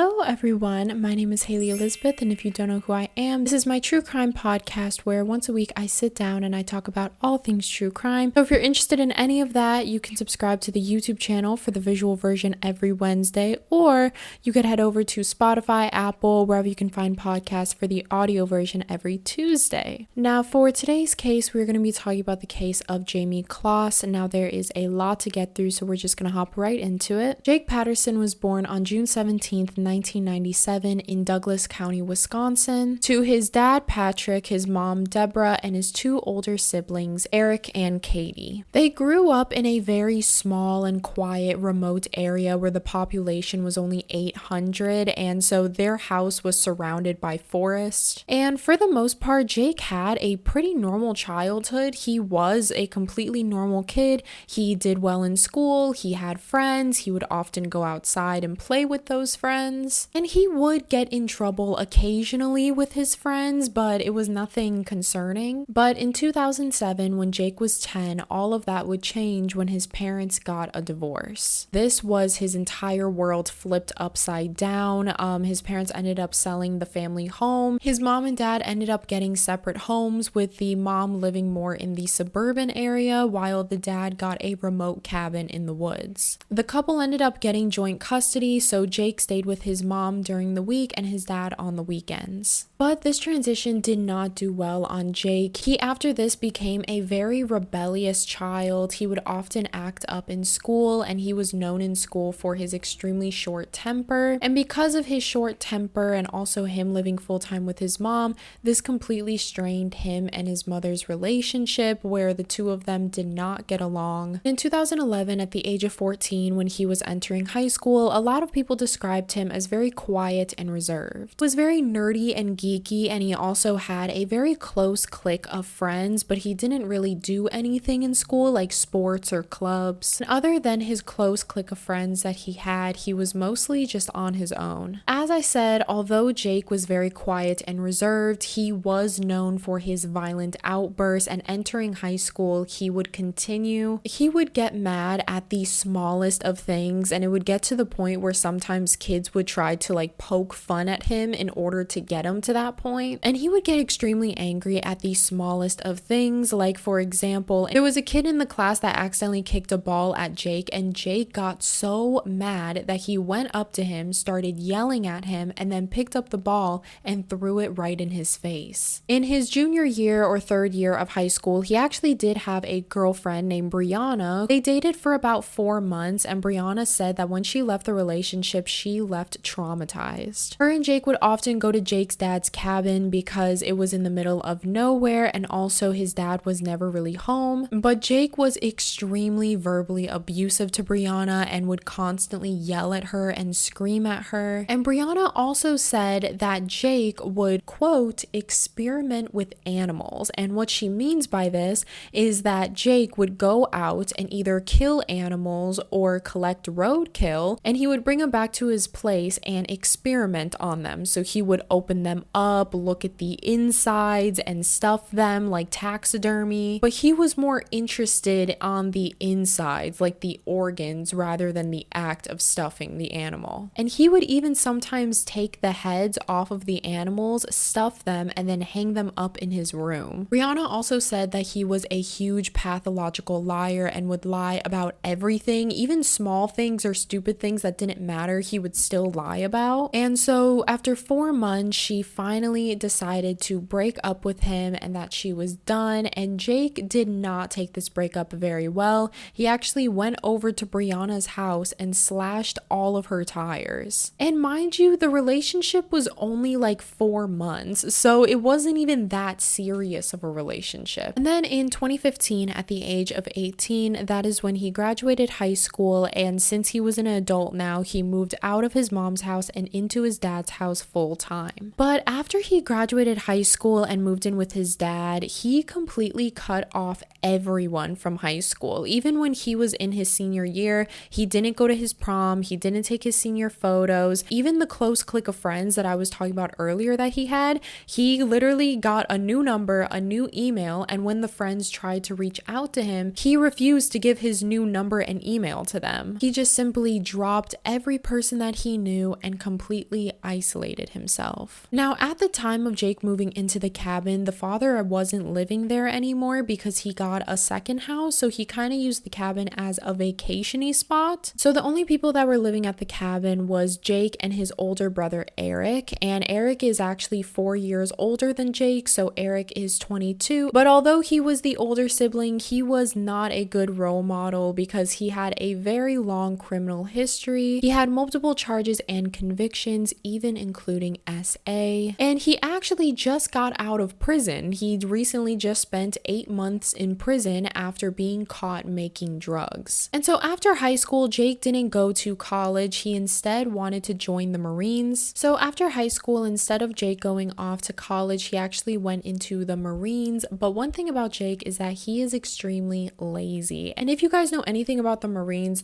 Hello everyone, my name is Hailey Elizabeth, and if you don't know who I am, this is my true crime podcast where once a week I sit down and I talk about all things true crime. So if you're interested in any of that, you can subscribe to the YouTube channel for the visual version every Wednesday, or you could head over to Spotify, Apple, wherever you can find podcasts for the audio version every Tuesday. Now for today's case, we're going to be talking about the case of Jayme Closs. Now there is a lot to get through, so we're just going to hop right into it. Jake Patterson was born on June 17th, 1997 in Douglas County, Wisconsin, to his dad Patrick, his mom Deborah, and his two older siblings Eric and Katie. They grew up in a very small and quiet remote area where the population was only 800, and so their house was surrounded by forest. And for the most part, Jake had a pretty normal childhood. He was a completely normal kid. He did well in school, he had friends, he would often go outside and play with those friends. And he would get in trouble occasionally with his friends, but it was nothing concerning. But in 2007, when Jake was 10, all of that would change when his parents got a divorce. This was his entire world flipped upside down. His parents ended up selling the family home. His mom and dad ended up getting separate homes, with the mom living more in the suburban area while the dad got a remote cabin in the woods. The couple ended up getting joint custody, so Jake stayed with his mom during the week and his dad on the weekends. But this transition did not do well on Jake. He after this became a very rebellious child. He would often act up in school, and he was known in school for his extremely short temper. And because of his short temper and also him living full-time with his mom, this completely strained him and his mother's relationship, where the two of them did not get along. In 2011, at the age of 14, when he was entering high school, a lot of people described him as very quiet and reserved. He was very nerdy and geeky, and he also had a very close clique of friends, but he didn't really do anything in school like sports or clubs. And other than his close clique of friends that he had, he was mostly just on his own. As I said, although Jake was very quiet and reserved, he was known for his violent outbursts, and entering high school, he would get mad at the smallest of things, and it would get to the point where sometimes kids would try to poke fun at him in order to get him to that point. And he would get extremely angry at the smallest of things. Like, for example, there was a kid in the class that accidentally kicked a ball at Jake, and Jake got so mad that he went up to him, started yelling at him, and then picked up the ball and threw it right in his face. In his junior year or third year of high school, he actually did have a girlfriend named Brianna. They dated for about 4 months, and Brianna said that when she left the relationship, she left traumatized. Her and Jake would often go to Jake's dad's cabin because it was in the middle of nowhere, and also his dad was never really home. But Jake was extremely verbally abusive to Brianna and would constantly yell at her and scream at her. And Brianna also said that Jake would, quote, experiment with animals. And what she means by this is that Jake would go out and either kill animals or collect roadkill, and he would bring them back to his place and experiment on them. So he would open them up, look at the insides, and stuff them like taxidermy. But he was more interested on the insides, like the organs, rather than the act of stuffing the animal. And he would even sometimes take the heads off of the animals, stuff them, and then hang them up in his room. Brianna also said that he was a huge pathological liar and would lie about everything, even small things or stupid things that didn't matter, he would still lie about. And so after 4 months, she finally decided to break up with him and that she was done. And Jake did not take this breakup very well. He actually went over to Brianna's house and slashed all of her tires. And mind you, the relationship was only like 4 months, so it wasn't even that serious of a relationship. And then in 2015, at the age of 18, that is when he graduated high school, and since he was an adult now, he moved out of his mom's house and into his dad's house full time. But after he graduated high school and moved in with his dad, he completely cut off everyone from high school. Even when he was in his senior year, he didn't go to his prom, he didn't take his senior photos. Even the close clique of friends that I was talking about earlier that he had, he literally got a new number, a new email, and when the friends tried to reach out to him, he refused to give his new number and email to them. He just simply dropped every person that he knew new and completely isolated himself. Now, at the time of Jake moving into the cabin, the father wasn't living there anymore because he got a second house, so he kind of used the cabin as a vacation-y spot. So the only people that were living at the cabin was Jake and his older brother Eric, and Eric is actually 4 years older than Jake, so Eric is 22. But although he was the older sibling, he was not a good role model because he had a very long criminal history. He had multiple charges and convictions, even including SA. And he actually just got out of prison. He recently just spent 8 months in prison after being caught making drugs. And so after high school, Jake didn't go to college. He instead wanted to join the Marines. So after high school, instead of Jake going off to college, he actually went into the Marines. But one thing about Jake is that he is extremely lazy. And if you guys know anything about the Marines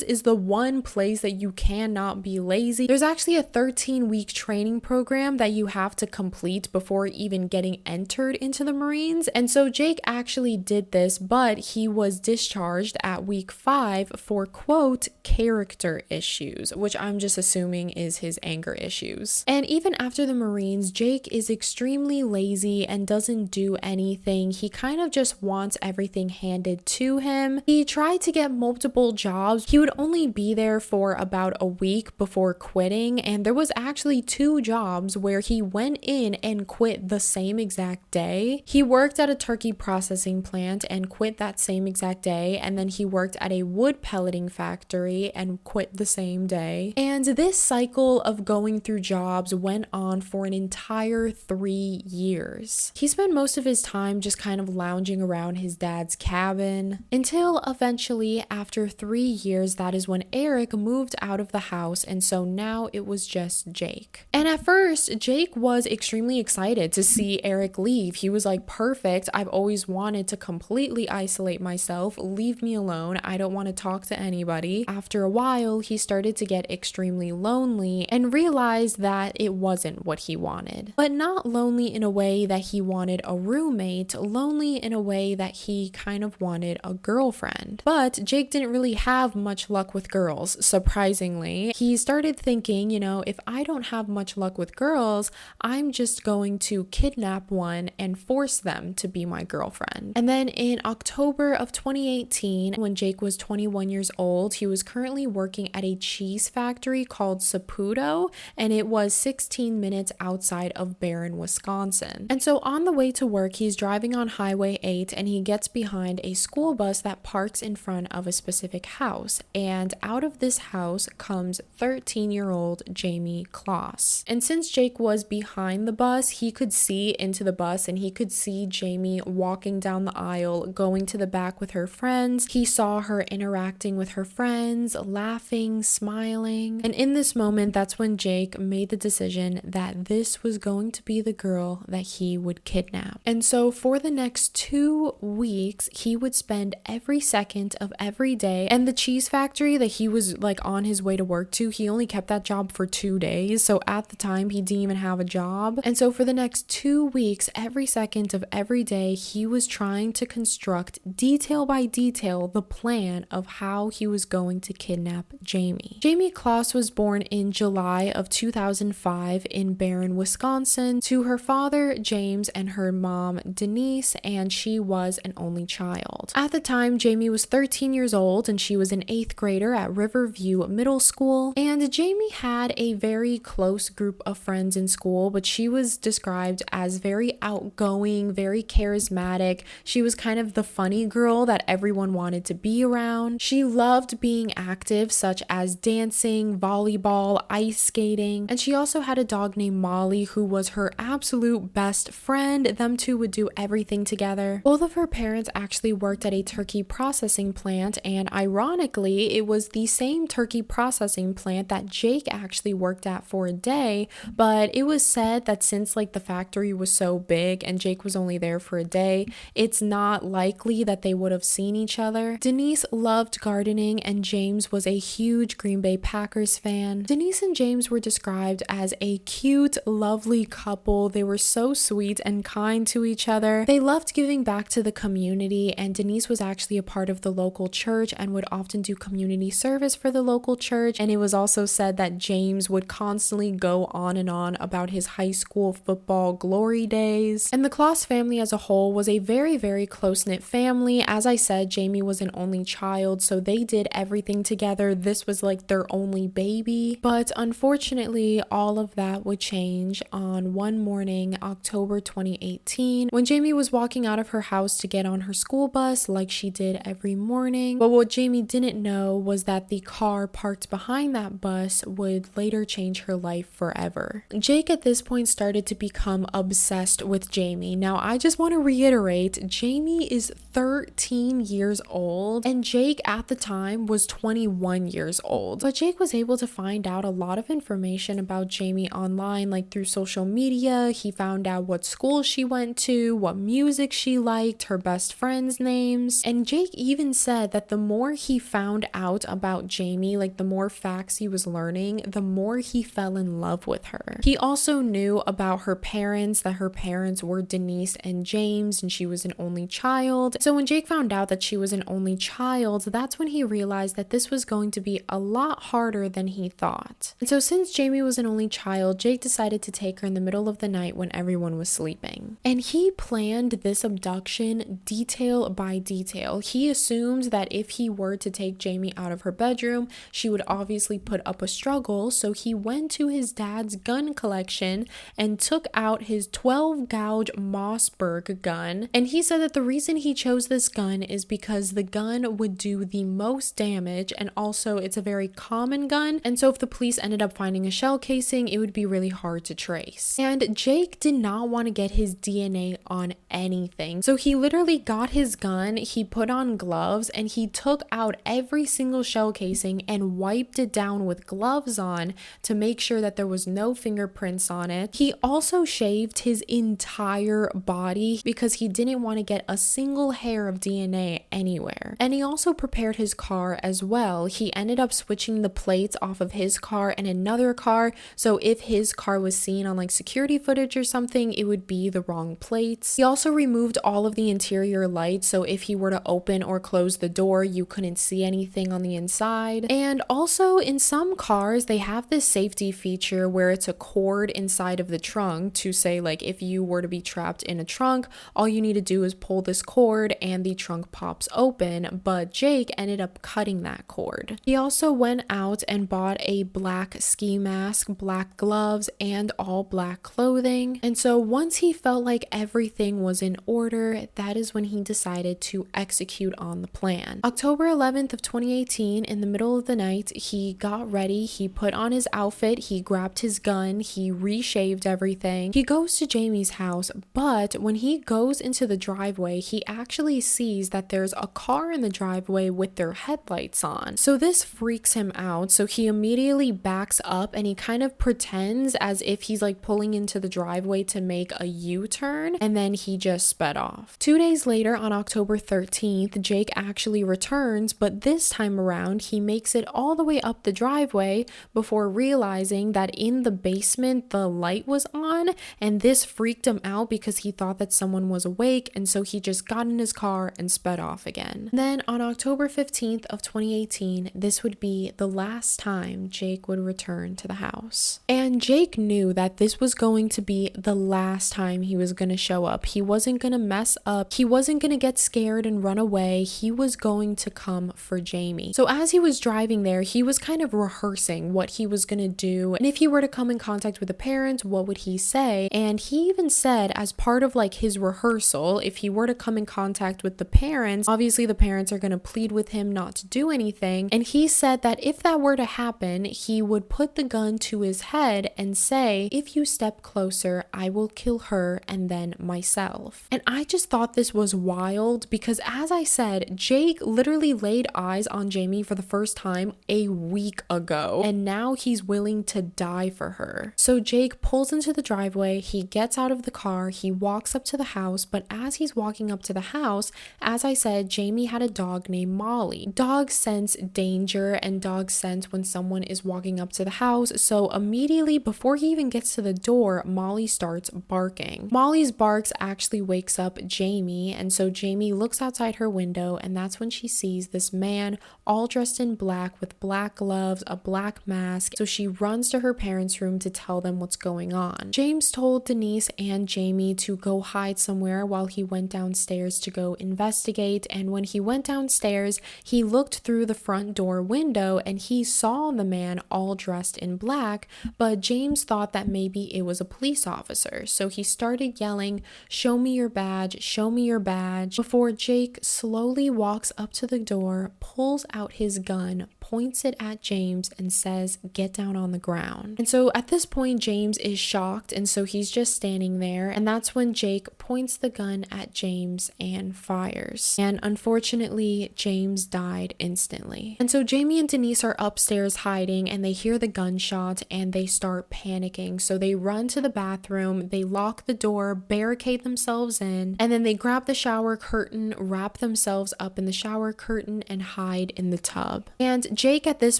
is the one place that you cannot be lazy. There's actually a 13-week training program that you have to complete before even getting entered into the Marines. And so Jake actually did this, but he was discharged at week 5 for, quote, character issues, which I'm just assuming is his anger issues. And even after the Marines, Jake is extremely lazy and doesn't do anything. He kind of just wants everything handed to him. He tried to get multiple jobs. He would only be there for about a week before quitting, and there was actually 2 jobs where he went in and quit the same exact day. He worked at a turkey processing plant and quit that same exact day, and then he worked at a wood pelleting factory and quit the same day. And this cycle of going through jobs went on for an entire 3 years. He spent most of his time just kind of lounging around his dad's cabin until eventually, after 3 years, that is when Eric moved out of the house, and so now it was just Jake. And at first, Jake was extremely excited to see Eric leave. He was like, perfect, I've always wanted to completely isolate myself, leave me alone, I don't want to talk to anybody. After a while, he started to get extremely lonely and realized that it wasn't what he wanted. But not lonely in a way that he wanted a roommate, lonely in a way that he kind of wanted a girlfriend. But Jake didn't really have much luck with girls, surprisingly. He started thinking, if I don't have much luck with girls, I'm just going to kidnap one and force them to be my girlfriend. And then in October of 2018, when Jake was 21 years old, he was currently working at a cheese factory called Saputo, and it was 16 minutes outside of Barron, Wisconsin. And so on the way to work, he's driving on Highway 8 and he gets behind a school bus that parks in front of a specific house. And out of this house comes 13-year-old Jayme Closs. And since Jake was behind the bus, he could see into the bus and he could see Jayme walking down the aisle, going to the back with her friends. He saw her interacting with her friends, laughing, smiling. And in this moment, that's when Jake made the decision that this was going to be the girl that he would kidnap. And so for the next 2 weeks, he would spend every second of every day. And the cheese factory that he was like on his way to work to, he only kept that job for 2 days. So at the time, he didn't even have a job. And so for the next 2 weeks, every second of every day, he was trying to construct detail by detail the plan of how he was going to kidnap Jayme. Jayme Closs was born in July of 2005 in Barron, Wisconsin, to her father, James, and her mom, Denise, and she was an only child. At the time, Jayme was 13 years old and she was an 8th grader at Riverview Middle School. And Jayme had a very close group of friends in school, but she was described as very outgoing, very charismatic. She was kind of the funny girl that everyone wanted to be around. She loved being active, such as dancing, volleyball, ice skating, and she also had a dog named Molly who was her absolute best friend. Them two would do everything together. Both of her parents actually worked at a turkey processing plant, and ironically, it was the same turkey processing plant that Jake actually worked at for a day, but it was said that since like the factory was so big and Jake was only there for a day, it's not likely that they would have seen each other. Denise loved gardening and James was a huge Green Bay Packers fan. Denise and James were described as a cute, lovely couple. They were so sweet and kind to each other. They loved giving back to the community, and Denise was actually a part of the local church and would often do community service for the local church, and it was also also said that James would constantly go on and on about his high school football glory days. And the Closs family as a whole was a very, very close-knit family. As I said, Jayme was an only child, so they did everything together. This was like their only baby. But unfortunately, all of that would change on one morning, October 2018, when Jayme was walking out of her house to get on her school bus like she did every morning. But what Jayme didn't know was that the car parked behind that bus would later change her life forever. Jake at this point started to become obsessed with Jayme. Now, I just want to reiterate, Jayme is 13 years old and Jake at the time was 21 years old. But Jake was able to find out a lot of information about Jayme online, like through social media. He found out what school she went to, what music she liked, her best friends' names. And Jake even said that the more he found out about Jayme, like the more facts he was learning, the more he fell in love with her. He also knew about her parents, that her parents were Denise and James, and she was an only child. So when Jake found out that she was an only child, that's when he realized that this was going to be a lot harder than he thought. And so since Jayme was an only child, Jake decided to take her in the middle of the night when everyone was sleeping. And he planned this abduction detail by detail. He assumed that if he were to take Jayme out of her bedroom, she would obviously put up a struggle, so he went to his dad's gun collection and took out his 12 gauge Mossberg gun. And he said that the reason he chose this gun is because the gun would do the most damage, and also it's a very common gun, and so if the police ended up finding a shell casing, it would be really hard to trace. And Jake did not want to get his DNA on anything, so he literally got his gun, he put on gloves, and he took out every single shell casing and wiped it down with gloves on to make sure that there was no fingerprints on it. He also shaved his entire body because he didn't want to get a single hair of DNA anywhere. And he also prepared his car as well. He ended up switching the plates off of his car and another car, so if his car was seen on like security footage or something, it would be the wrong plates. He also removed all of the interior lights, so if he were to open or close the door, you couldn't see anything on the inside. And also in some cars, they have this safety feature where it's a cord inside of the trunk to say like if you were to be trapped in a trunk, all you need to do is pull this cord and the trunk pops open, but Jake ended up cutting that cord. He also went out and bought a black ski mask, black gloves, and all black clothing. And so once he felt like everything was in order, that is when he decided to execute on the plan. October 11th of 2018, in the middle of the night, he got ready, he put on his outfit, he grabbed his gun, he reshaved everything. He goes to Jayme's house, but when he goes into the driveway, he actually sees that there's a car in the driveway with their headlights on. So this freaks him out, so he immediately backs up and he kind of pretends as if he's like pulling into the driveway to make a U-turn, and then he just sped off. 2 days later, on October 13th, Jake actually returns, but this time around he makes it all the way up the driveway before realizing that in the basement the light was on, and this freaked him out because he thought that someone was awake, and so he just got in his car and sped off again. Then on October 15th of 2018, this would be the last time Jake would return to the house. And Jake knew that this was going to be the last time he was going to show up. He wasn't going to mess up. He wasn't going to get scared and run away. He was going to come for Jayme. So as he was driving there, he was kind of rehearsing what he was going to do, and if he were to come in contact with the parents, what would he say? And he even said, as part of like his rehearsal, if he were to come in contact with the parents, obviously the parents are going to plead with him not to do anything, and he said that if that were to happen, he would put the gun to his head and say, if you step closer, I will kill her and then myself. And I just thought this was wild because, as I said, Jake literally laid eyes on Jayme for the first time a week ago, and now he's willing to die for her. So Jake pulls into the driveway, he gets out of the car, he walks up to the house, but as he's walking up to the house, as I said, Jayme had a dog named Molly. Dogs sense danger and dogs sense when someone is walking up to the house, so immediately before he even gets to the door, Molly starts barking. Molly's barks actually wakes up Jayme, and so Jayme looks outside her window, and that's when she sees this man all dressed in black with black gloves, of a black mask, so she runs to her parents' room to tell them what's going on. James told Denise and Jayme to go hide somewhere while he went downstairs to go investigate, and when he went downstairs, he looked through the front door window and he saw the man all dressed in black, but James thought that maybe it was a police officer, so he started yelling, "Show me your badge, show me your badge," before Jake slowly walks up to the door, pulls out his gun, points it at James, and says, "Get down on the ground." And so at this point, James is shocked, and so he's just standing there, and that's when Jake points the gun at James and fires. And unfortunately, James died instantly. And so Jayme and Denise are upstairs hiding, and they hear the gunshot, and they start panicking. So they run to the bathroom, they lock the door, barricade themselves in, and then they grab the shower curtain, wrap themselves up in the shower curtain, and hide in the tub. And Jake at this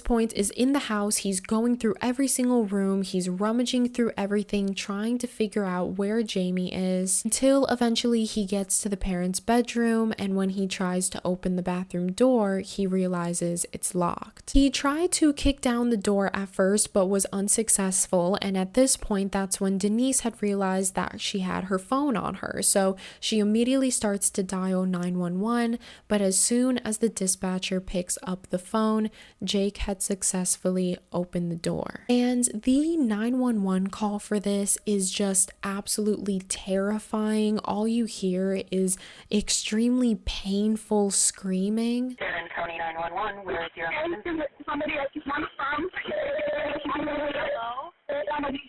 point is in the house. He's going through every single room. He's rummaging through everything, trying to figure out where Jayme is, until eventually he gets to the parents' bedroom, and when he tries to open the bathroom door, he realizes it's locked. He tried to kick down the door at first, but was unsuccessful, and at this point, that's when Denise had realized that she had her phone on her, so she immediately starts to dial 911, but as soon as the dispatcher picks up the phone, Jake had successfully opened the door. And the 911 call for this is just absolutely terrifying. All you hear is extremely painful screaming. County 911, where is your husband? Somebody I just want from. Hello? Somebody.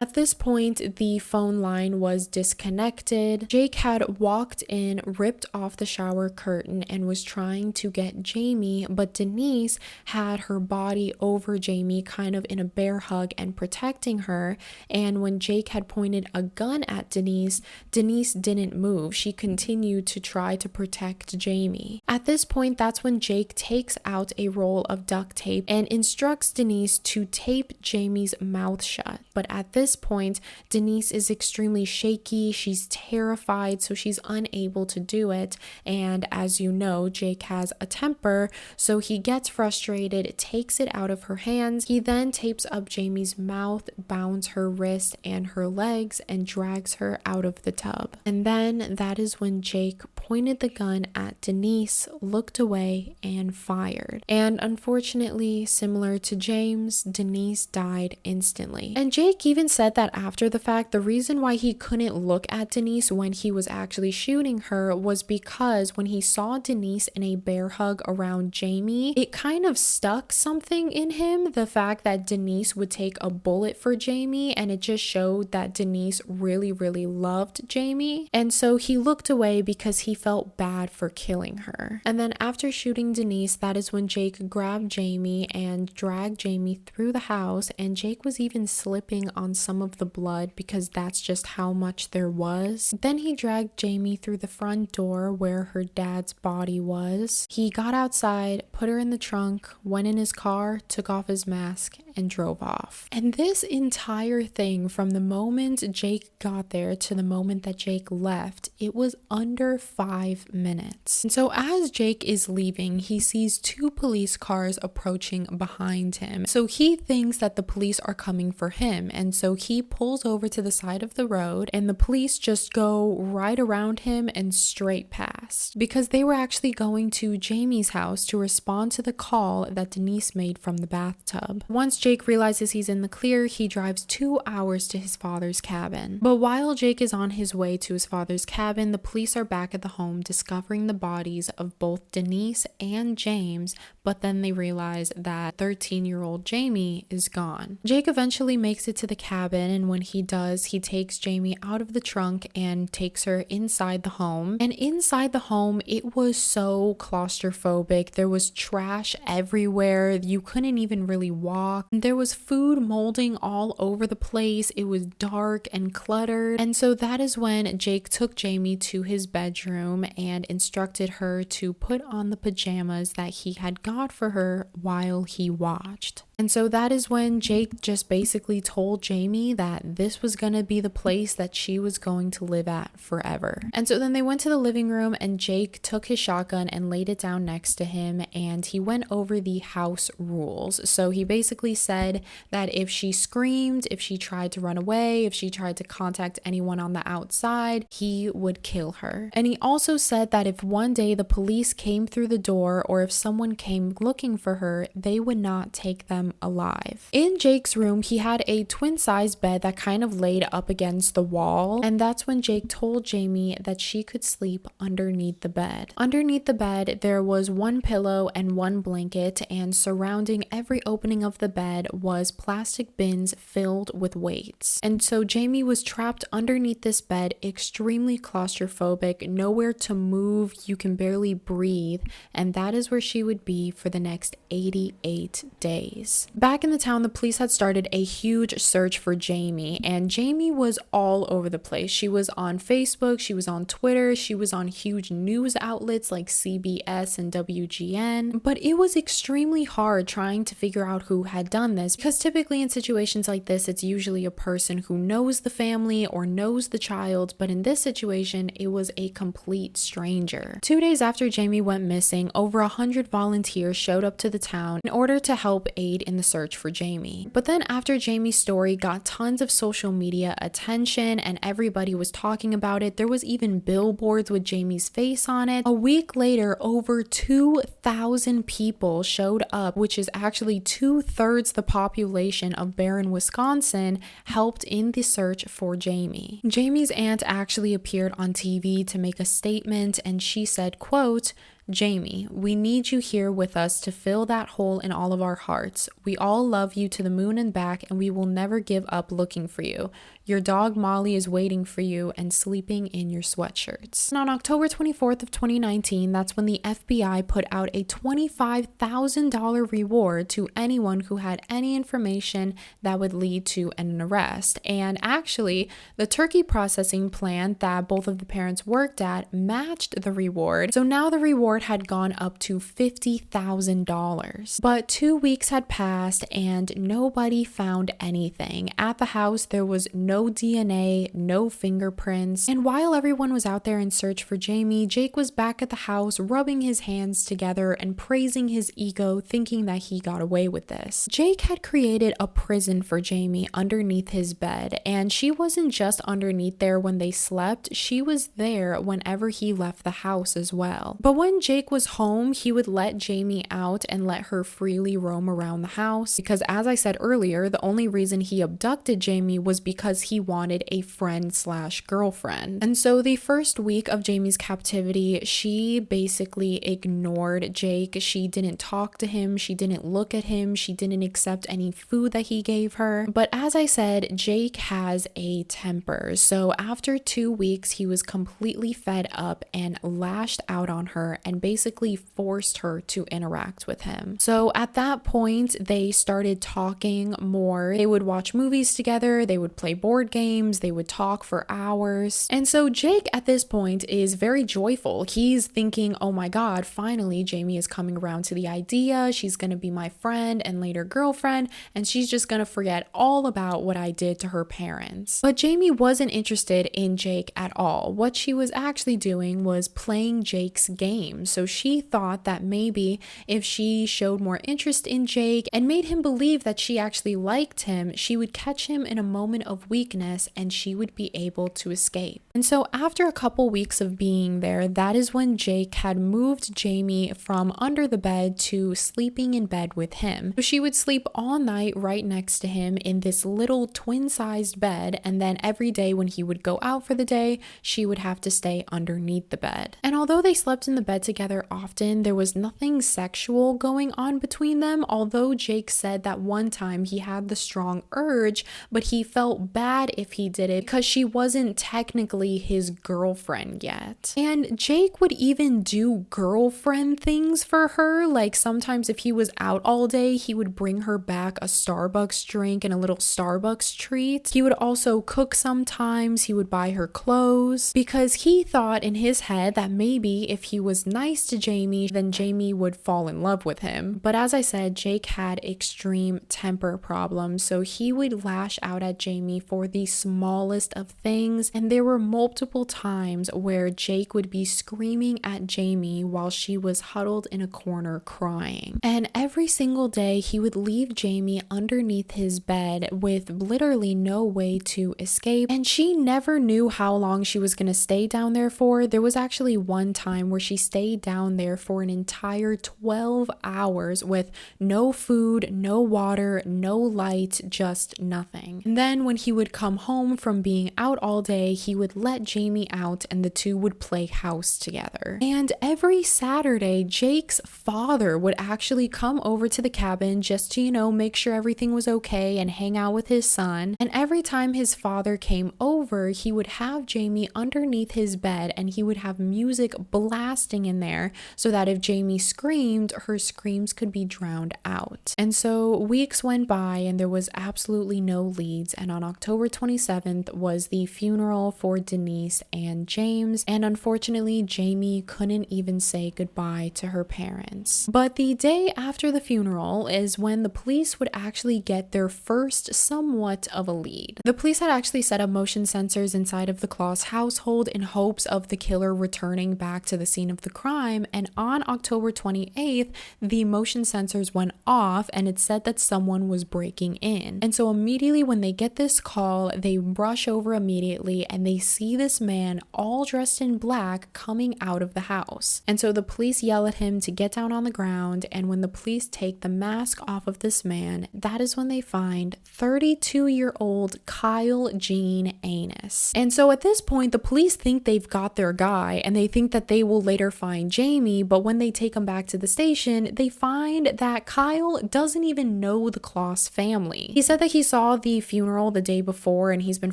At this point, the phone line was disconnected. Jake had walked in, ripped off the shower curtain, and was trying to get Jayme, but Denise had her body over Jayme, kind of in a bear hug and protecting her. And when Jake had pointed a gun at Denise, Denise didn't move. She continued to try to protect Jayme. At this point, that's when Jake takes out a roll of duct tape and instructs Denise to tape Jayme's mouth shut. But at this point, Denise is extremely shaky. She's terrified, so she's unable to do it. And as you know, Jake has a temper, so he gets frustrated, takes it out of her hands. He then tapes up Jayme's mouth, bounds her wrist and her legs, and drags her out of the tub. And then that is when Jake pointed the gun at Denise, looked away, and fired. And unfortunately, similar to James, Denise died instantly. And Jake even said that after the fact, the reason why he couldn't look at Denise when he was actually shooting her was because when he saw Denise in a bear hug around Jayme, it kind of stuck something in him, the fact that Denise would take a bullet for Jayme, and it just showed that Denise really, really loved Jayme. And so he looked away because he felt bad for killing her. And then after shooting Denise, that is when Jake grabbed Jayme and dragged Jayme through the house, and Jake was even slipping on some of the blood because that's just how much there was. Then he dragged Jayme through the front door where her dad's body was. He got outside, put her in the trunk, went in his car, took off his mask, and drove off. And this entire thing, from the moment Jake got there to the moment that Jake left, it was under 5 minutes. And so as Jake is leaving, he sees 2 police cars approaching behind him. So he thinks that the police are coming for him, and so he pulls over to the side of the road, and the police just go right around him and straight past, because they were actually going to Jayme's house to respond to the call that Denise made from the bathtub. Once Jake realizes he's in the clear, he drives 2 hours to his father's cabin. But while Jake is on his way to his father's cabin, the police are back at the home discovering the bodies of both Denise and James, but then they realize that 13-year-old Jayme is gone. Jake eventually makes it to the cabin, and when he does, he takes Jayme out of the trunk and takes her inside the home. And inside the home, it was so claustrophobic. There was trash everywhere. You couldn't even really walk. There was food molding all over the place. It was dark and cluttered. And so that is when Jake took Jayme to his bedroom and instructed her to put on the pajamas that he had got for her while he watched. And so that is when Jake just basically told Jayme that this was going to be the place that she was going to live at forever. And so then they went to the living room and Jake took his shotgun and laid it down next to him, and he went over the house rules. So he basically said that if she screamed, if she tried to run away, if she tried to contact anyone on the outside, he would kill her. And he also said that if one day the police came through the door or if someone came looking for her, they would not take them alive. In Jake's room, he had a twin-size bed that kind of laid up against the wall, and that's when Jake told Jayme that she could sleep underneath the bed. Underneath the bed, there was one pillow and one blanket, and surrounding every opening of the bed was plastic bins filled with weights. And so Jayme was trapped underneath this bed, extremely claustrophobic, nowhere to move, you can barely breathe, and that is where she would be for the next 88 days. Back in the town, the police had started a huge search for Jayme, and Jayme was all over the place. She was on Facebook, she was on Twitter, she was on huge news outlets like CBS and WGN, but it was extremely hard trying to figure out who had done this, because typically in situations like this, it's usually a person who knows the family or knows the child, but in this situation, it was a complete stranger. 2 days after Jayme went missing, over 100 volunteers showed up to the town in order to help aid in the search for Jayme. But then after Jayme's story got tons of social media attention and everybody was talking about it, there was even billboards with Jayme's face on it. A week later, over 2,000 people showed up, which is actually 2/3 the population of Barron, Wisconsin, helped in the search for Jayme. Jayme's aunt actually appeared on TV to make a statement, and she said, quote, "Jayme, we need you here with us to fill that hole in all of our hearts. We all love you to the moon and back, and we will never give up looking for you. Your dog Molly is waiting for you and sleeping in your sweatshirts." And on October 24th of 2019, that's when the FBI put out a $25,000 reward to anyone who had any information that would lead to an arrest. And actually, the turkey processing plant that both of the parents worked at matched the reward. So now the reward had gone up to $50,000. But 2 weeks had passed and nobody found anything. At the house, there was no DNA, no fingerprints. And while everyone was out there in search for Jayme, Jake was back at the house rubbing his hands together and praising his ego, thinking that he got away with this. Jake had created a prison for Jayme underneath his bed, and she wasn't just underneath there when they slept, she was there whenever he left the house as well. But when Jake was home, he would let Jayme out and let her freely roam around the house, because as I said earlier, the only reason he abducted Jayme was because he wanted a friend/girlfriend. And so the first week of Jayme's captivity, she basically ignored Jake. She didn't talk to him, she didn't look at him, she didn't accept any food that he gave her. But as I said, Jake has a temper. So after 2 weeks, he was completely fed up and lashed out on her and basically forced her to interact with him. So at that point, they started talking more. They would watch movies together, they would play board games, they would talk for hours. And so Jake at this point is very joyful. He's thinking, oh my God, finally Jayme is coming around to the idea. She's gonna be my friend and later girlfriend, and she's just gonna forget all about what I did to her parents. But Jayme wasn't interested in Jake at all. What she was actually doing was playing Jake's game. So she thought that maybe if she showed more interest in Jake and made him believe that she actually liked him, she would catch him in a moment of weakness and she would be able to escape. And so after a couple weeks of being there, that is when Jake had moved Jayme from under the bed to sleeping in bed with him. So she would sleep all night right next to him in this little twin-sized bed, and then every day when he would go out for the day, she would have to stay underneath the bed. And although they slept in the bed together often, there was nothing sexual going on between them, although Jake said that one time he had the strong urge, but he felt bad bad if he did it because she wasn't technically his girlfriend yet. And Jake would even do girlfriend things for her. Like sometimes if he was out all day, he would bring her back a Starbucks drink and a little Starbucks treat. He would also cook sometimes. He would buy her clothes because he thought in his head that maybe if he was nice to Jayme, then Jayme would fall in love with him. But as I said, Jake had extreme temper problems, so he would lash out at Jayme for the smallest of things, and there were multiple times where Jake would be screaming at Jayme while she was huddled in a corner crying. And every single day he would leave Jayme underneath his bed with literally no way to escape, and she never knew how long she was going to stay down there for. There was actually one time where she stayed down there for an entire 12 hours with no food, no water, no light, just nothing. And then when he would come home from being out all day, he would let Jayme out and the two would play house together. And every Saturday, Jake's father would actually come over to the cabin just to, make sure everything was okay and hang out with his son. And every time his father came over, he would have Jayme underneath his bed and he would have music blasting in there so that if Jayme screamed, her screams could be drowned out. And so weeks went by and there was absolutely no leads, and on October 27th was the funeral for Denise and James, and unfortunately Jayme couldn't even say goodbye to her parents. But the day after the funeral is when the police would actually get their first somewhat of a lead. The police had actually set up motion sensors inside of the Closs household in hopes of the killer returning back to the scene of the crime, and on October 28th the motion sensors went off and it said that someone was breaking in. And so immediately when they get this call, they rush over immediately and they see this man all dressed in black coming out of the house. And so the police yell at him to get down on the ground, and when the police take the mask off of this man, that is when they find 32-year-old Kyle Gene Anus. And so at this point the police think they've got their guy and they think that they will later find Jayme, but when they take him back to the station, they find that Kyle doesn't even know the Closs family. He said that he saw the funeral the day before and he's been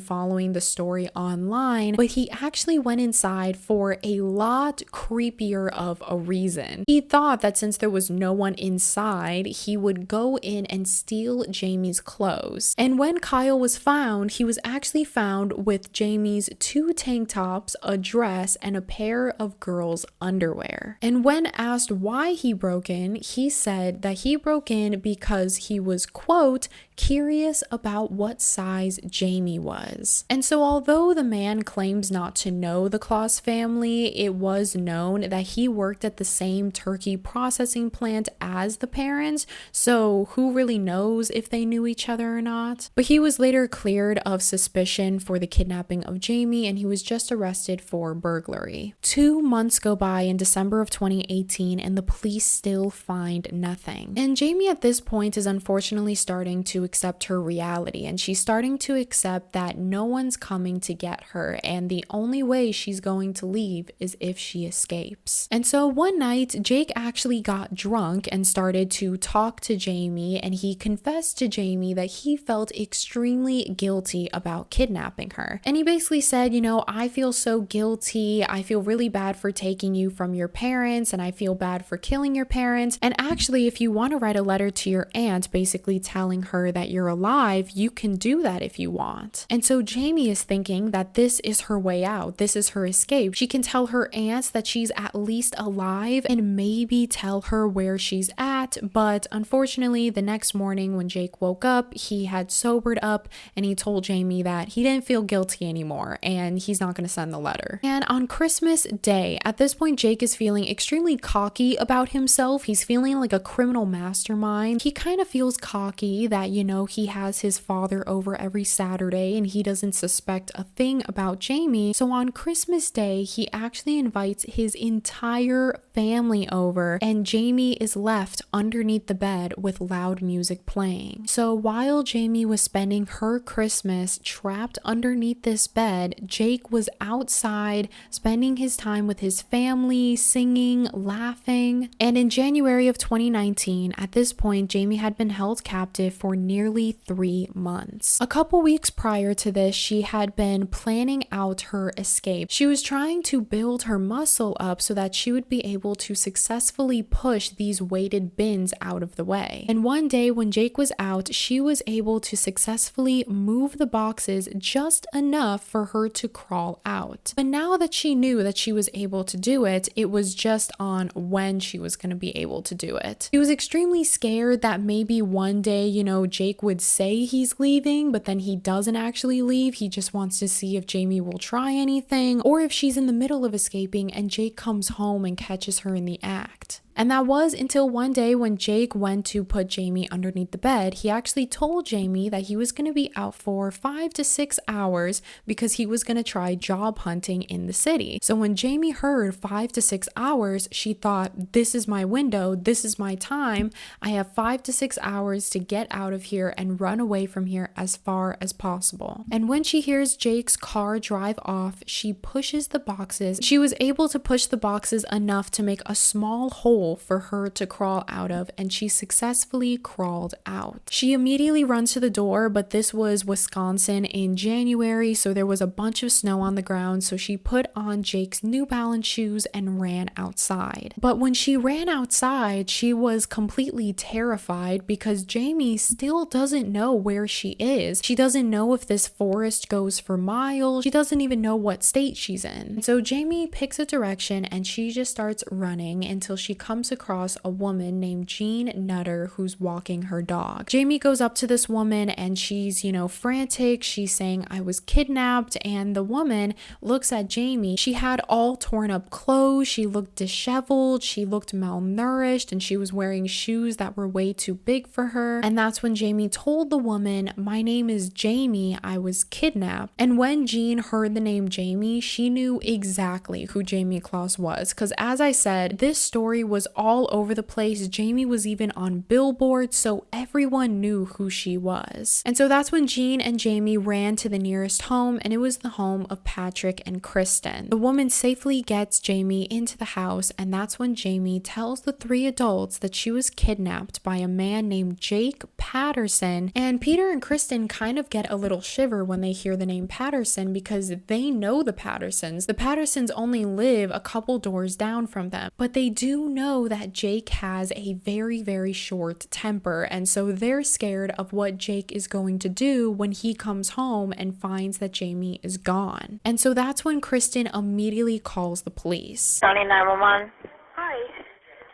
following the story online, but he actually went inside for a lot creepier of a reason. He thought that since there was no one inside, he would go in and steal Jayme's clothes. And when Kyle was found, he was actually found with Jayme's 2 tank tops, a dress, and a pair of girls' underwear. And when asked why he broke in, he said that he broke in because he was, quote, curious about what size Jayme was. And so although the man claims not to know the Closs family, it was known that he worked at the same turkey processing plant as the parents, so who really knows if they knew each other or not? But he was later cleared of suspicion for the kidnapping of Jayme and he was just arrested for burglary. 2 months go by in December of 2018 and the police still find nothing. And Jayme at this point is unfortunately starting to accept her reality, and she's starting to accept that no one's coming to get her and the only way she's going to leave is if she escapes. And so one night Jake actually got drunk and started to talk to Jayme, and he confessed to Jayme that he felt extremely guilty about kidnapping her. And he basically said, I feel so guilty, I feel really bad for taking you from your parents, and I feel bad for killing your parents, and actually if you want to write a letter to your aunt basically telling her that you're alive, you can do that if you want. And so Jayme is thinking that this is her way out, this is her escape. She can tell her aunt that she's at least alive and maybe tell her where she's at, but unfortunately the next morning when Jake woke up, he had sobered up and he told Jayme that he didn't feel guilty anymore and he's not going to send the letter. And on Christmas Day, at this point Jake is feeling extremely cocky about himself. He's feeling like a criminal mastermind. He kind of feels cocky that, he has his father over every Saturday and he doesn't suspect a thing about Jayme. So on Christmas Day, he actually invites his entire family over and Jayme is left underneath the bed with loud music playing. So while Jayme was spending her Christmas trapped underneath this bed, Jake was outside spending his time with his family, singing, laughing. And in January of 2019, at this point, Jayme had been held captive for nearly 3 months. A couple couple weeks prior to this, she had been planning out her escape. She was trying to build her muscle up so that she would be able to successfully push these weighted bins out of the way. And one day when Jake was out, she was able to successfully move the boxes just enough for her to crawl out. But now that she knew that she was able to do it, it was just on when she was going to be able to do it. She was extremely scared that maybe one day, Jake would say he's leaving, but then he doesn't actually leave. He just wants to see if Jayme will try anything, or if she's in the middle of escaping and Jake comes home and catches her in the act. And that was until one day when Jake went to put Jayme underneath the bed. He actually told Jayme that he was going to be out for 5 to 6 hours because he was going to try job hunting in the city. So when Jayme heard 5 to 6 hours, she thought, this is my window, this is my time. I have 5 to 6 hours to get out of here and run away from here as far as possible. And when she hears Jake's car drive off, she pushes the boxes. She was able to push the boxes enough to make a small hole for her to crawl out of, and she successfully crawled out. She immediately runs to the door, but this was Wisconsin in January, so there was a bunch of snow on the ground, so she put on Jake's New Balance shoes and ran outside. But when she ran outside, she was completely terrified because Jayme still doesn't know where she is. She doesn't know if this forest goes for miles. She doesn't even know what state she's in. So Jayme picks a direction and she just starts running until she comes across a woman named Jean Nutter who's walking her dog. Jayme goes up to this woman and she's, frantic. She's saying, I was kidnapped. And the woman looks at Jayme. She had all torn up clothes. She looked disheveled. She looked malnourished and she was wearing shoes that were way too big for her. And that's when Jayme told the woman, my name is Jayme. I was kidnapped. And when Jean heard the name Jayme, she knew exactly who Jayme Closs was. Because as I said, this story was all over the place. Jayme was even on billboards, so everyone knew who she was. And so that's when Jean and Jayme ran to the nearest home, and it was the home of Patrick and Kristen. The woman safely gets Jayme into the house, and that's when Jayme tells the 3 adults that she was kidnapped by a man named Jake Patterson. And Peter and Kristen kind of get a little shiver when they hear the name Patterson because they know the Pattersons. The Pattersons only live a couple doors down from them, but they do know that Jake has a very, very short temper, and so they're scared of what Jake is going to do when he comes home and finds that Jayme is gone. And so that's when Kristen immediately calls the police. County 911. Hi,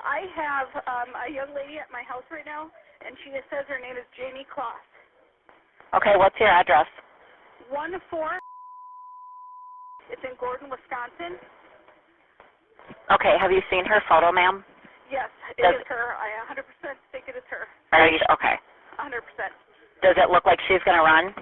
I have a young lady at my house right now, and she says her name is Jayme Closs. Okay, what's your address? 14. It's in Gordon, Wisconsin. Okay, have you seen her photo, ma'am? Yes, it is her. I 100% think it is her. Are you okay? 100%. Does it look like she's gonna run?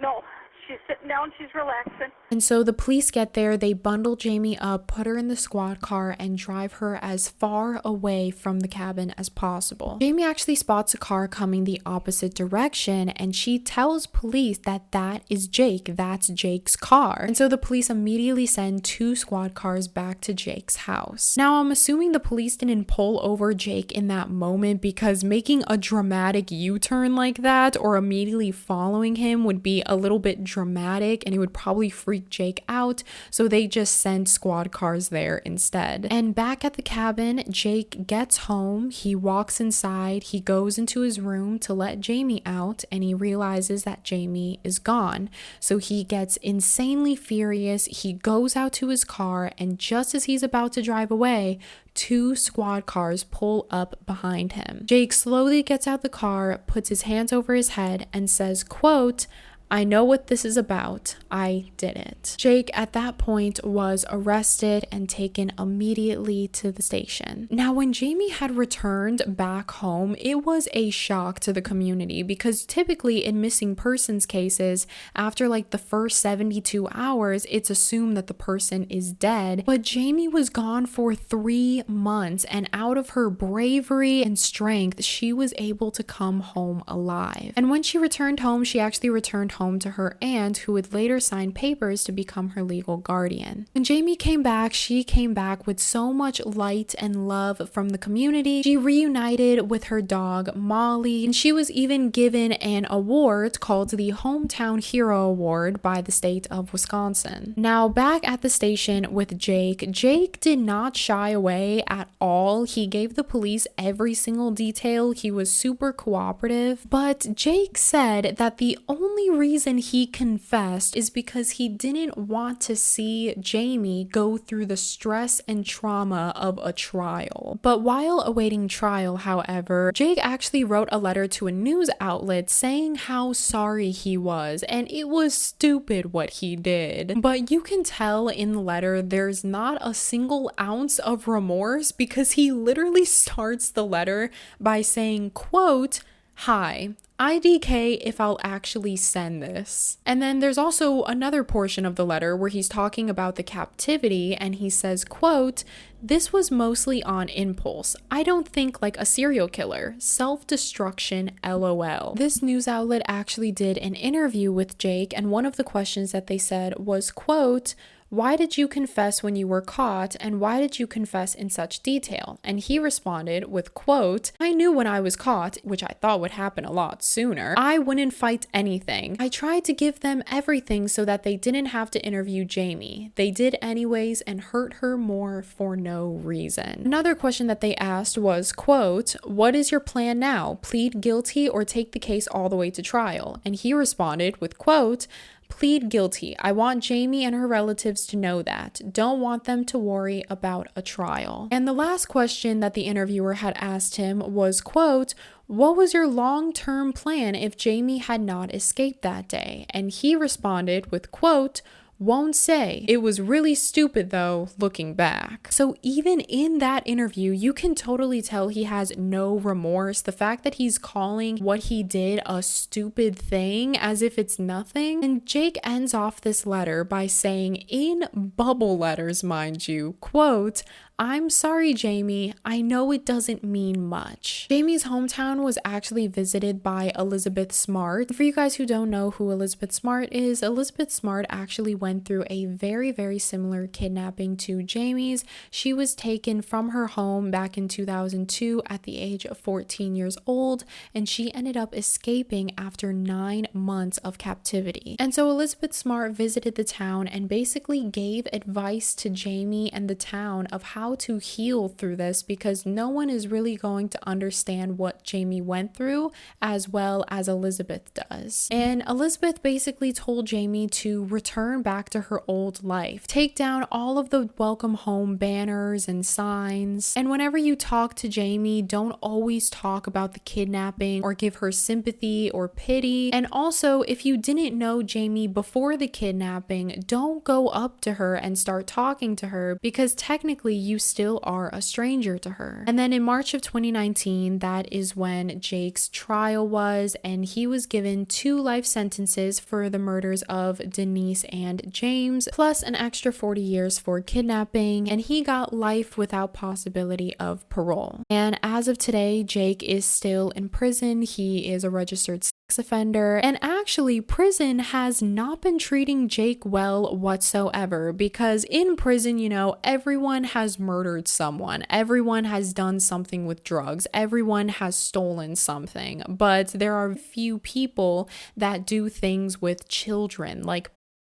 No, she's sitting down, she's relaxing. And so the police get there, they bundle Jayme up, put her in the squad car, and drive her as far away from the cabin as possible. Jayme actually spots a car coming the opposite direction, and she tells police that that is Jake, that's Jake's car. And so the police immediately send 2 squad cars back to Jake's house. Now, I'm assuming the police didn't pull over Jake in that moment because making a dramatic U-turn like that or immediately following him would be a little bit dramatic and it would probably freak Jake out, so they just sent squad cars there instead. And back at the cabin, Jake gets home, he walks inside, he goes into his room to let Jayme out, and he realizes that Jayme is gone. So he gets insanely furious, he goes out to his car, and just as he's about to drive away, 2 squad cars pull up behind him. Jake slowly gets out the car, puts his hands over his head, and says, quote, I know what this is about. I did it. Jake at that point was arrested and taken immediately to the station. Now, when Jayme had returned back home, it was a shock to the community because typically in missing persons cases, after like the first 72 hours, it's assumed that the person is dead. But Jayme was gone for 3 months, and out of her bravery and strength, she was able to come home alive. And when she returned home, she actually returned home home to her aunt, who would later sign papers to become her legal guardian. When Jayme came back, she came back with so much light and love from the community. She reunited with her dog, Molly, and she was even given an award called the Hometown Hero Award by the state of Wisconsin. Now, back at the station with Jake did not shy away at all. He gave the police every single detail. He was super cooperative, but Jake said that the only reason he confessed is because he didn't want to see Jayme go through the stress and trauma of a trial. But while awaiting trial, however, Jake actually wrote a letter to a news outlet saying how sorry he was, and it was stupid what he did. But you can tell in the letter there's not a single ounce of remorse, because he literally starts the letter by saying, quote, "Hi, IDK if I'll actually send this." And then there's also another portion of the letter where he's talking about the captivity, and he says, quote, "This was mostly on impulse. I don't think like a serial killer. Self-destruction, LOL." This news outlet actually did an interview with Jake, and one of the questions that they said was, quote, "Why did you confess when you were caught, and why did you confess in such detail?" And he responded with, quote, "I knew when I was caught, which I thought would happen a lot sooner, I wouldn't fight anything. I tried to give them everything so that they didn't have to interview Jayme. They did anyways and hurt her more for no reason." Another question that they asked was, quote, "What is your plan now? Plead guilty or take the case all the way to trial?" And he responded with, quote, "Plead guilty. I want Jayme and her relatives to know that. Don't want them to worry about a trial." And the last question that the interviewer had asked him was, quote, "What was your long-term plan if Jayme had not escaped that day?" And he responded with, quote, "Won't say. It was really stupid though, looking back." So even in that interview, you can totally tell he has no remorse. The fact that he's calling what he did a stupid thing as if it's nothing. And Jake ends off this letter by saying, in bubble letters, mind you, quote, "I'm sorry, Jayme. I know it doesn't mean much." Jayme's hometown was actually visited by Elizabeth Smart. For you guys who don't know who Elizabeth Smart is, Elizabeth Smart actually went through a very, very similar kidnapping to Jayme's. She was taken from her home back in 2002 at the age of 14 years old, and she ended up escaping after 9 months of captivity. And so Elizabeth Smart visited the town and basically gave advice to Jayme and the town of how to heal through this, because no one is really going to understand what Jayme went through as well as Elizabeth does. And Elizabeth basically told Jayme to return back to her old life, take down all of the welcome home banners and signs, and whenever you talk to Jayme, don't always talk about the kidnapping or give her sympathy or pity. And also, if you didn't know Jayme before the kidnapping, don't go up to her and start talking to her, because technically you still are a stranger to her. And then in March of 2019, that is when Jake's trial was, and he was given 2 life sentences for the murders of Denise and James, plus an extra 40 years for kidnapping, and he got life without possibility of parole. And as of today, Jake is still in prison. He is a registered sex offender, and actually prison has not been treating Jake well whatsoever, because in prison, you know, everyone has murdered someone, everyone has done something with drugs, everyone has stolen something, but there are few people that do things with children, like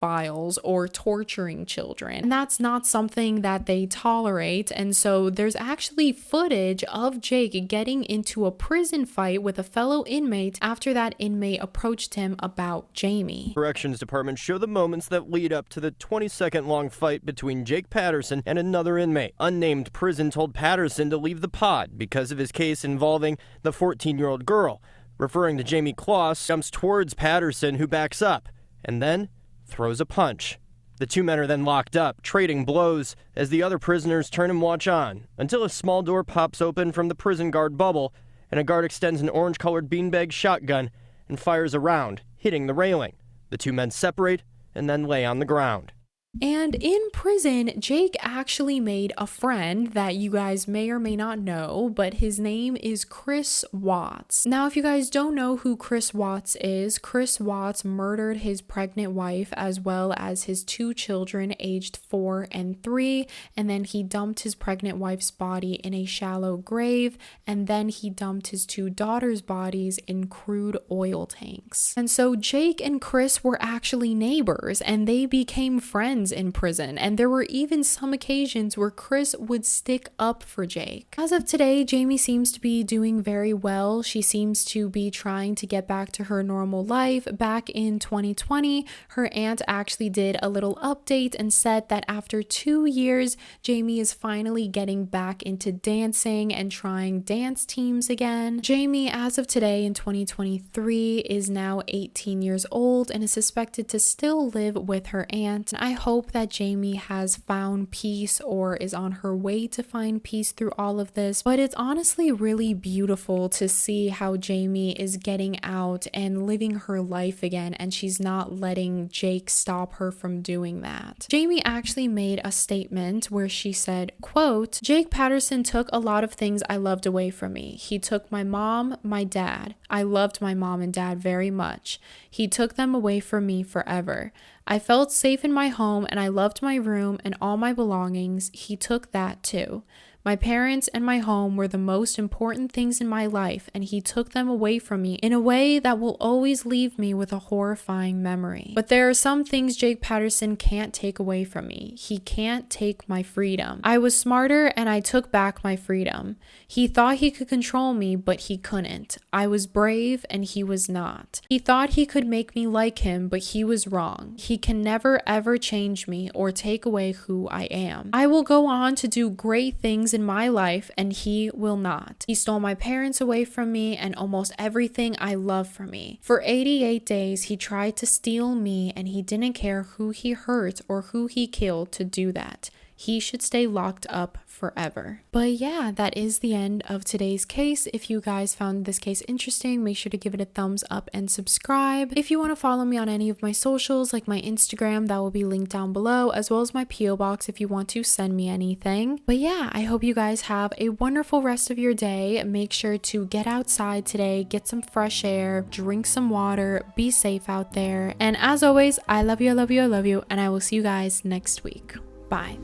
files or torturing children, and that's not something that they tolerate. And so there's actually footage of Jake getting into a prison fight with a fellow inmate after that inmate approached him about Jayme. Corrections department show the moments that lead up to the 20-second long fight between Jake Patterson and another inmate. Unnamed prison told Patterson to leave the pod because of his case involving the 14-year-old girl. Referring to Jayme Closs, jumps towards Patterson, who backs up and then throws a punch. The 2 men are then locked up, trading blows as the other prisoners turn and watch on, until a small door pops open from the prison guard bubble, and a guard extends an orange-colored beanbag shotgun and fires a round, hitting the railing. The 2 men separate and then lay on the ground. And in prison, Jake actually made a friend that you guys may or may not know, but his name is Chris Watts. Now, if you guys don't know who Chris Watts is, Chris Watts murdered his pregnant wife as well as his 2 children aged 4 and 3, and then he dumped his pregnant wife's body in a shallow grave, and then he dumped his 2 daughters' bodies in crude oil tanks. And so Jake and Chris were actually neighbors, and they became friends in prison, and there were even some occasions where Chris would stick up for Jake. As of today, Jayme seems to be doing very well. She seems to be trying to get back to her normal life. Back in 2020, her aunt actually did a little update and said that after 2 years, Jayme is finally getting back into dancing and trying dance teams again. Jayme, as of today in 2023, is now 18 years old and is suspected to still live with her aunt. I hope that Jayme has found peace or is on her way to find peace through all of this, but it's honestly really beautiful to see how Jayme is getting out and living her life again, and she's not letting Jake stop her from doing that. Jayme actually made a statement where she said, quote, "Jake Patterson took a lot of things I loved away from me. He took my mom, my dad. I loved my mom and dad very much. He took them away from me forever. I felt safe in my home and I loved my room and all my belongings. He took that too. My parents and my home were the most important things in my life, and he took them away from me in a way that will always leave me with a horrifying memory. But there are some things Jake Patterson can't take away from me. He can't take my freedom. I was smarter and I took back my freedom. He thought he could control me, but he couldn't. I was brave and he was not. He thought he could make me like him, but he was wrong. He can never ever change me or take away who I am. I will go on to do great things in my life and he will not. He stole my parents away from me and almost everything I love from me. For 88 days, he tried to steal me and he didn't care who he hurt or who he killed to do that. He should stay locked up forever." But yeah, that is the end of today's case. If you guys found this case interesting, make sure to give it a thumbs up and subscribe. If you want to follow me on any of my socials, like my Instagram, that will be linked down below, as well as my PO box if you want to send me anything. But yeah, I hope you guys have a wonderful rest of your day. Make sure to get outside today, get some fresh air, drink some water, be safe out there. And as always, I love you, I love you, I love you, and I will see you guys next week. Bye.